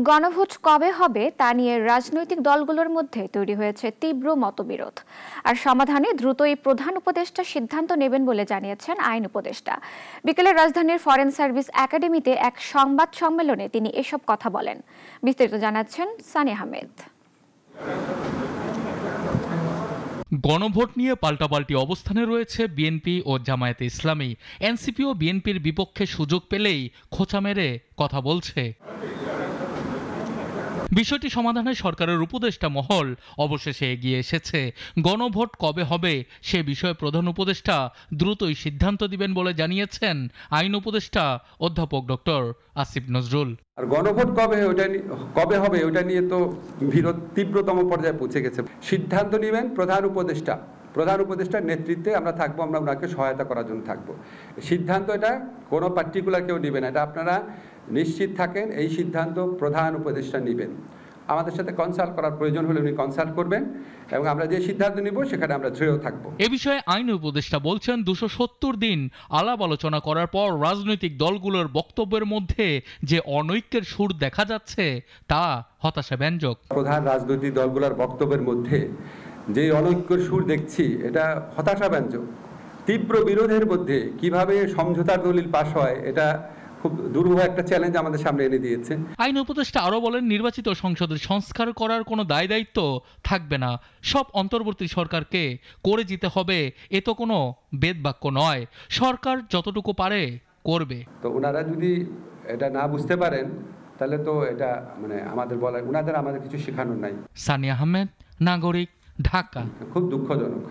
গণভোট কবে হবে তা নিয়ে রাজনৈতিক দলগুলোর মধ্যে তৈরি হয়েছে তীব্র মতবিরোধ। আর সমাধানে দ্রুতই প্রধান উপদেষ্টা সিদ্ধান্ত নেবেন বলে জানিয়েছেন আইন উপদেষ্টা। বিকেলে রাজধানীর ফরেন সার্ভিস একাডেমিতে এক সংবাদ সম্মেলনে তিনি এসব কথা বলেন। বিস্তারিত জানাচ্ছেন সানি আহমেদ। গণভোট নিয়ে পাল্টাপাল্টি অবস্থানে রয়েছে বিএনপি ও জামায়াতে ইসলামী। এনসিপি ও বিএনপির বিপক্ষে সুযোগ পেলেই খোঁচা মেরে কথা বলছে। বিষয়টি সমাধানে সরকারের উপদেষ্টা মহল অবশেষে এগিয়ে এসেছে। গণভোট কবে হবে সে বিষয়ে প্রধান উপদেষ্টা দ্রুতই সিদ্ধান্ত দিবেন বলে জানিয়েছেন আইন উপদেষ্টা অধ্যাপক ডক্টর আসিফ নজরুল। আর গণভোট কবে হবে ওটা নিয়ে তো বিরোধ তীব্রতম পর্যায়ে পৌঁছে গেছে। সিদ্ধান্ত নেবেন প্রধান উপদেষ্টার নেতৃত্বে আমরা থাকবো, আমরা ওনাকে সহায়তা করার জন্য থাকবো। সিদ্ধান্ত এটা কোনো পার্টিকুলার কেউ নেবেন, এটা আপনারা নিশ্চিত থাকেন। এই সিদ্ধান্ত প্রধান উপদেষ্টা নেবেন। আমাদের সাথে কনসাল্ট করার প্রয়োজন হলে উনি কনসাল্ট করবেন এবং আমরা যে সিদ্ধান্ত নিব সেখানে আমরা দৃঢ় থাকবো। এ বিষয়ে আইন উপদেষ্টা বলছেন 270 দিন আলাপ আলোচনা করার পর রাজনৈতিক দলগুলোর বক্তব্যের মধ্যে যে অনৈক্যের সুর দেখা যাচ্ছে তা হতাশাব্যঞ্জক। প্রধান রাজনৈতিক দলগুলোর বক্তব্যের মধ্যে যে অনৈক্যের সুর দেখছি এটা হতাশাব্যঞ্জক। তীব্র বিরোধের মধ্যে কিভাবে সমঝোতার দলিল পাশ হয় এটা খুব দুরূহ একটা চ্যালেঞ্জ আমাদের সামনে এনে দিয়েছে। আইন উপদেষ্টা আরো বলেন, নির্বাচিত সংসদের সংস্কার করার কোনো দায় দায়িত্ব থাকবে না, সব অন্তর্বর্তী সরকারকে করে যেতে হবে। এ তো কোনো বেদবাক্য নয়, সরকার যতটুকু পারে করবে। তো ওনারা যদি এটা না বুঝতে পারেন তাহলে তো এটা আমাদের বলা, ওনাদের আমাদের কিছু শেখানোর নাই। সানি আহমেদ, নাগরিক, ঢাকা। খুব দুঃখজনক।